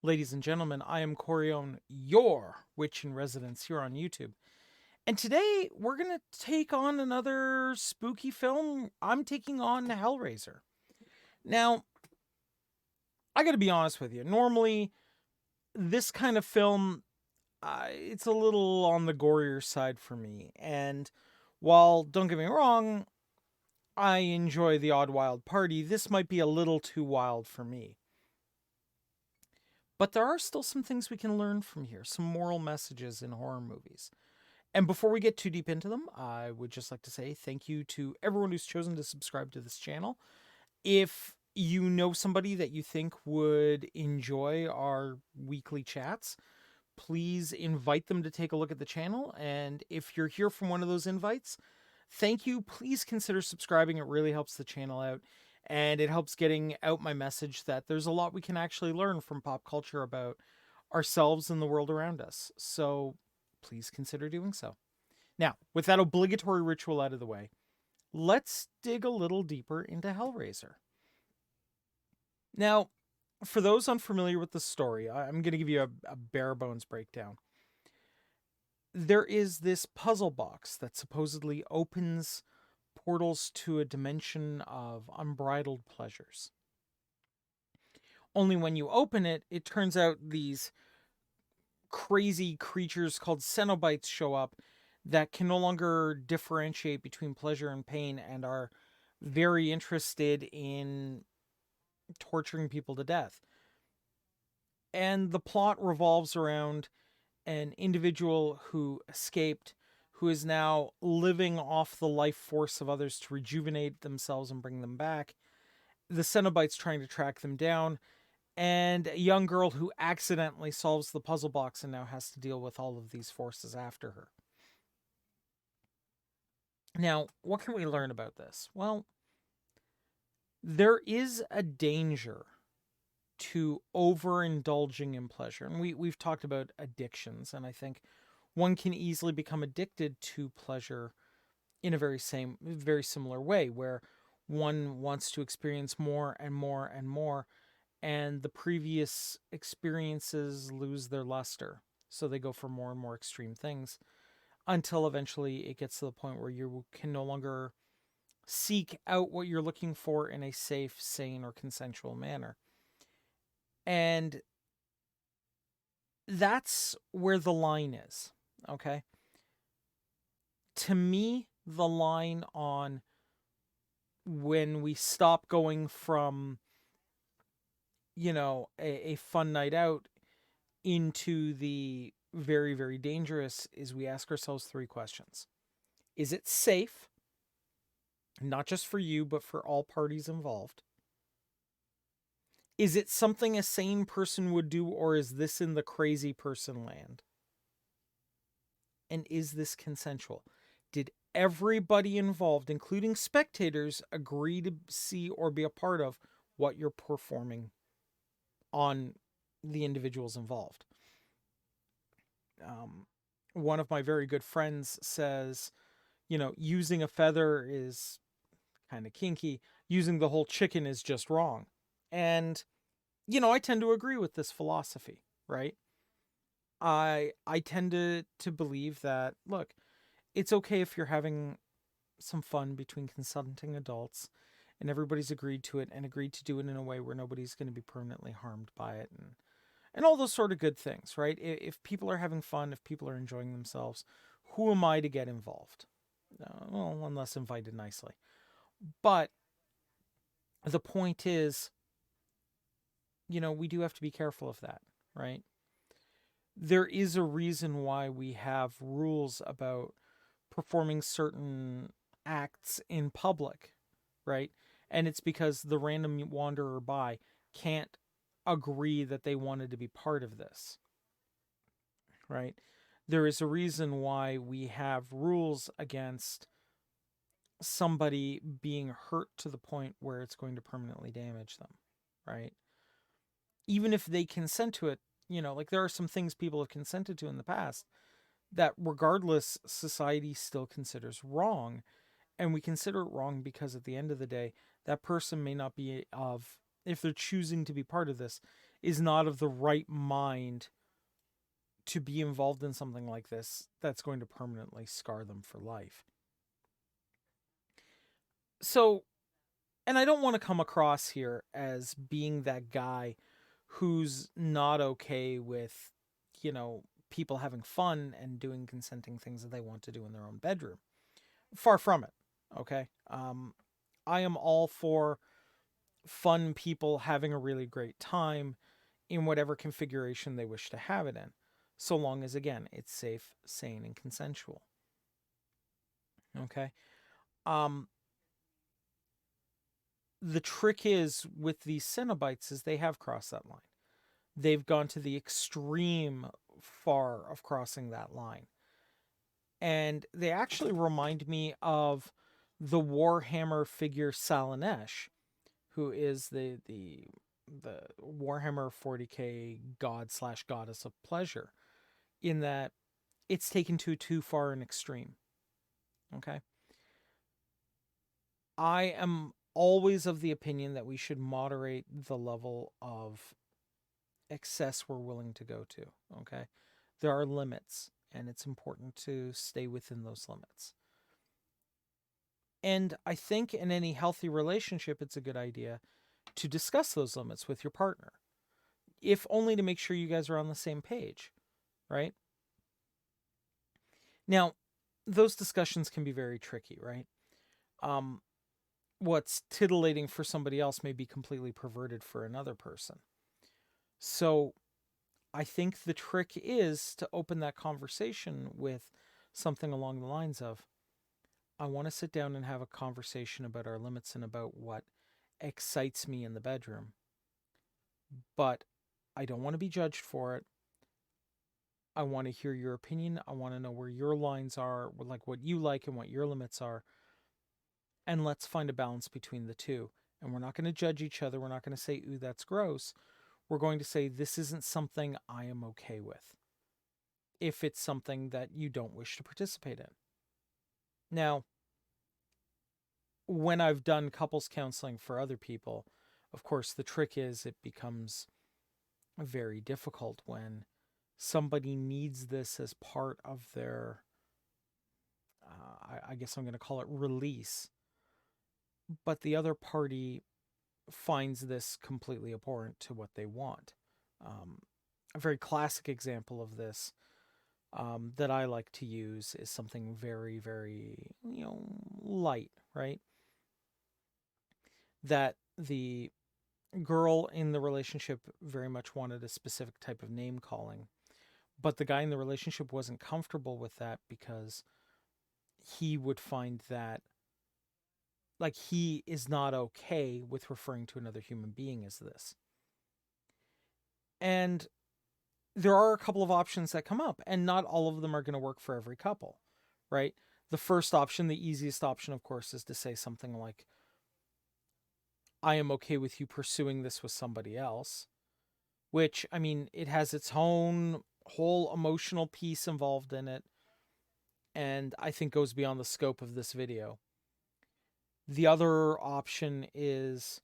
Ladies and gentlemen, I am Corione, your witch in residence here on YouTube. And today we're going to take on another spooky film. I'm taking on Hellraiser. Now, I got to be honest with you. Normally, this kind of film, it's a little on the gorier side for me. And while, don't get me wrong, I enjoy the odd wild party, this might be a little too wild for me. But there are still some things we can learn from here, some moral messages in horror movies. And before we get too deep into them, I would just like to say thank you to everyone who's chosen to subscribe to this channel. If you know somebody that you think would enjoy our weekly chats, please invite them to take a look at the channel. And if you're here from one of those invites, thank you. Please consider subscribing. It really helps the channel out. And it helps getting out my message that there's a lot we can actually learn from pop culture about ourselves and the world around us. So please consider doing so. Now, with that obligatory ritual out of the way, let's dig a little deeper into Hellraiser. Now, for those unfamiliar with the story, I'm going to give you a bare bones breakdown. There is this puzzle box that supposedly opens portals to a dimension of unbridled pleasures. Only when you open it, it turns out these crazy creatures called Cenobites show up that can no longer differentiate between pleasure and pain and are very interested in torturing people to death. And the plot revolves around an individual who escaped, who is now living off the life force of others to rejuvenate themselves and bring them back. The Cenobites trying to track them down, and a young girl who accidentally solves the puzzle box and now has to deal with all of these forces after her. Now, what can we learn about this? Well, there is a danger to overindulging in pleasure. And we've talked about addictions, and I think one can easily become addicted to pleasure in a very similar way, where one wants to experience more and more and more, and the previous experiences lose their luster. So they go for more and more extreme things until eventually it gets to the point where you can no longer seek out what you're looking for in a safe, sane, or consensual manner. And that's where the line is, okay? To me, the line on when we stop going from, a fun night out into the very, very dangerous is we ask ourselves three questions. Is it safe? Not just for you, but for all parties involved. Is it something a sane person would do, or is this in the crazy person land? And is this consensual? Did everybody involved, including spectators, agree to see or be a part of what you're performing on the individuals involved? One of my very good friends says, using a feather is kind of kinky. Using the whole chicken is just wrong. And, I tend to agree with this philosophy, right? I tend to believe that, look, it's okay if you're having some fun between consenting adults and everybody's agreed to it and agreed to do it in a way where nobody's going to be permanently harmed by it, and all those sort of good things, right? If people are having fun, if people are enjoying themselves, who am I to get involved? Well, unless invited nicely. But the point is, we do have to be careful of that, right? There is a reason why we have rules about performing certain acts in public, right? And it's because the random wanderer by can't agree that they wanted to be part of this, right? There is a reason why we have rules against somebody being hurt to the point where it's going to permanently damage them, right? Even if they consent to it, like there are some things people have consented to in the past that regardless society still considers wrong, and we consider it wrong because at the end of the day that person may not be of, if they're choosing to be part of this, is not of the right mind to be involved in something like this that's going to permanently scar them for life. So, and I don't want to come across here as being that guy who's not okay with, people having fun and doing consenting things that they want to do in their own bedroom. Far from it. Okay. I am all for fun people having a really great time in whatever configuration they wish to have it in, so long as, again, it's safe, sane, and consensual. Okay. Um, the trick is with these Cenobites is they have crossed that line. They've gone to the extreme far of crossing that line. And they actually remind me of the Warhammer figure Salanesh, who is the Warhammer 40k god slash goddess of pleasure, in that it's taken to too far an extreme. Okay. I am always of the opinion that we should moderate the level of excess we're willing to go to. Okay. There are limits, and it's important to stay within those limits. And I think in any healthy relationship, it's a good idea to discuss those limits with your partner, if only to make sure you guys are on the same page, right? Now, those discussions can be very tricky, right? Um, what's titillating for somebody else may be completely perverted for another person. So I think the trick is to open that conversation with something along the lines of, I want to sit down and have a conversation about our limits and about what excites me in the bedroom. But I don't want to be judged for it. I want to hear your opinion. I want to know where your lines are, like what you like and what your limits are. And let's find a balance between the two. And we're not going to judge each other. We're not going to say, ooh, that's gross. We're going to say, this isn't something I am okay with, if it's something that you don't wish to participate in. Now, when I've done couples counseling for other people, of course, the trick is it becomes very difficult when somebody needs this as part of their, I guess I'm going to call it release, but the other party finds this completely abhorrent to what they want. A very classic example of this, that I like to use, is something very, very, light, right? That the girl in the relationship very much wanted a specific type of name calling, but the guy in the relationship wasn't comfortable with that because he would find that, like, he is not okay with referring to another human being as this. And there are a couple of options that come up, and not all of them are going to work for every couple, right? The first option, the easiest option, of course, is to say something like, I am okay with you pursuing this with somebody else, which, I mean, it has its own whole emotional piece involved in it, and I think goes beyond the scope of this video. The other option is,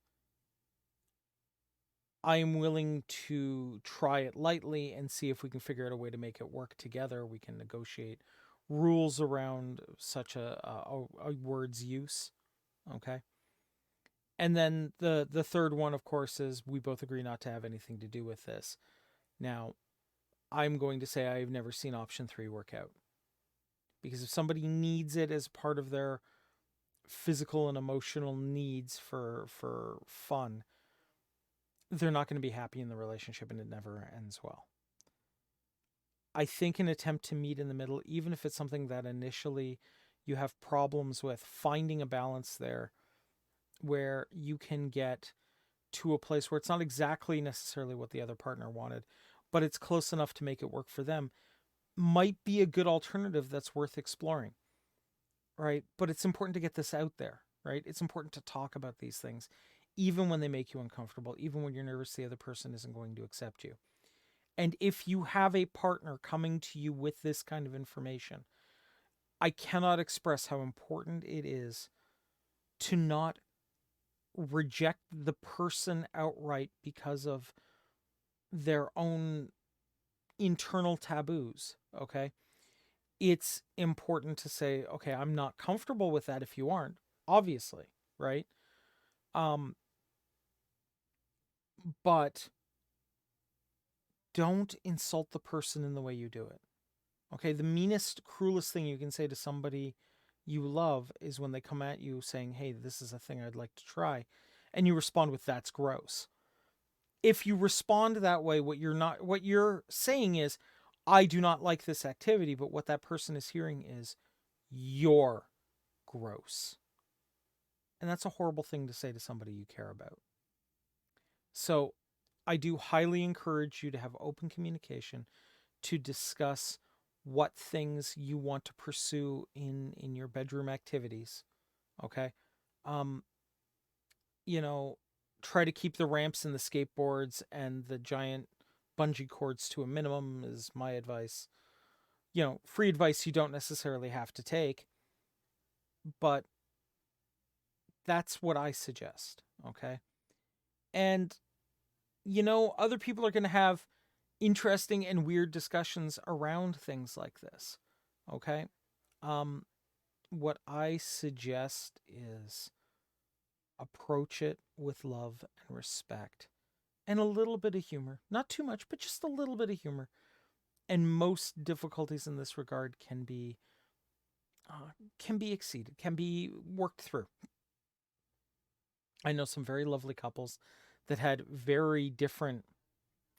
I am willing to try it lightly and see if we can figure out a way to make it work together. We can negotiate rules around such a word's use. Okay. And then the third one, of course, is we both agree not to have anything to do with this. Now, I'm going to say I've never seen option 3 work out. Because if somebody needs it as part of their physical and emotional needs for fun, they're not going to be happy in the relationship, and it never ends well. I think an attempt to meet in the middle, even if it's something that initially you have problems with, finding a balance there where you can get to a place where it's not exactly necessarily what the other partner wanted, but it's close enough to make it work for them, might be a good alternative that's worth exploring, right? But it's important to get this out there, right? It's important to talk about these things, even when they make you uncomfortable, even when you're nervous the other person isn't going to accept you. And if you have a partner coming to you with this kind of information, I cannot express how important it is to not reject the person outright because of their own internal taboos, okay? It's important to say, okay, I'm not comfortable with that if you aren't, obviously, right? Um, but don't insult the person in the way you do it. Okay, the meanest, cruelest thing you can say to somebody you love is when they come at you saying, "Hey, this is a thing I'd like to try." And you respond with, "That's gross." If you respond that way, what you're saying is, "I do not like this activity," but what that person is hearing is, "You're gross." And that's a horrible thing to say to somebody you care about. So, I do highly encourage you to have open communication, to discuss what things you want to pursue in your bedroom activities. Okay. um you know, try to keep the ramps and the skateboards and the giant bungee cords to a minimum is my advice. Free advice you don't necessarily have to take, but that's what I suggest. Okay. And other people are going to have interesting and weird discussions around things like this. Okay. um what I suggest is approach it with love and respect and a little bit of humor. Not too much, but just a little bit of humor. And most difficulties in this regard can be exceeded, can be worked through. I know some very lovely couples that had very different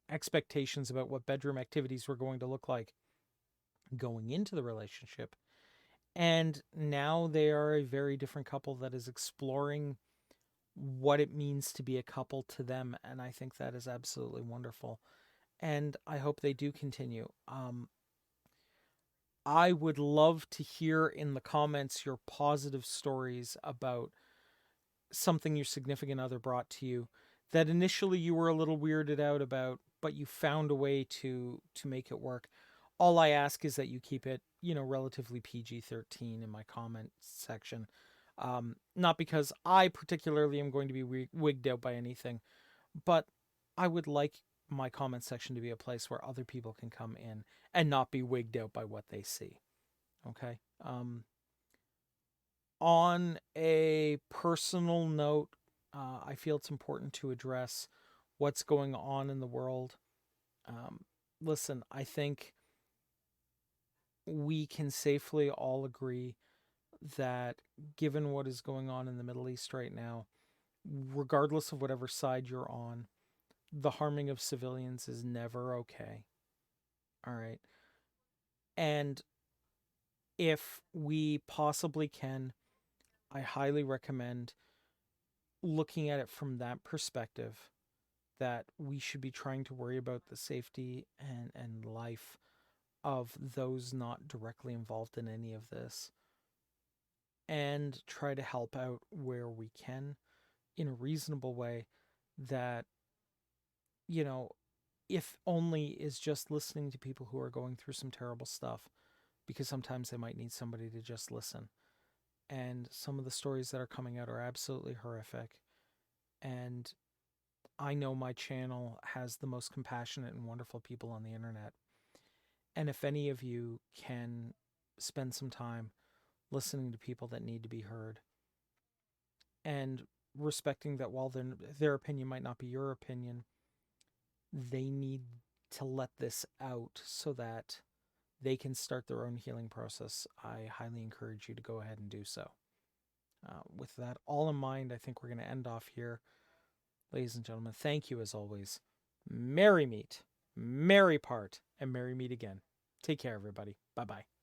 expectations about what bedroom activities were going to look like going into the relationship. And now they are a very different couple that is exploring what it means to be a couple to them. And I think that is absolutely wonderful. And I hope they do continue. I would love to hear in the comments your positive stories about something your significant other brought to you that initially you were a little weirded out about, but you found a way to make it work. All I ask is that you keep it, relatively PG-13 in my comment section. Not because I particularly am going to be wigged out by anything, but I would like my comment section to be a place where other people can come in and not be wigged out by what they see. Okay. On a personal note, I feel it's important to address what's going on in the world. Listen, I think we can safely all agree that given what is going on in the Middle East right now, regardless of whatever side you're on, the harming of civilians is never okay. All right. And if we possibly can, I highly recommend looking at it from that perspective, that we should be trying to worry about the safety and life of those not directly involved in any of this, and try to help out where we can in a reasonable way that, you know, if only is just listening to people who are going through some terrible stuff, because sometimes they might need somebody to just listen. And some of the stories that are coming out are absolutely horrific. And I know my channel has the most compassionate and wonderful people on the internet. And if any of you can spend some time listening to people that need to be heard and respecting that while their opinion might not be your opinion, they need to let this out so that they can start their own healing process, I highly encourage you to go ahead and do so. With that all in mind, I think we're going to end off here. Ladies and gentlemen, thank you as always. Merry meet, merry part, and merry meet again. Take care, everybody. Bye bye.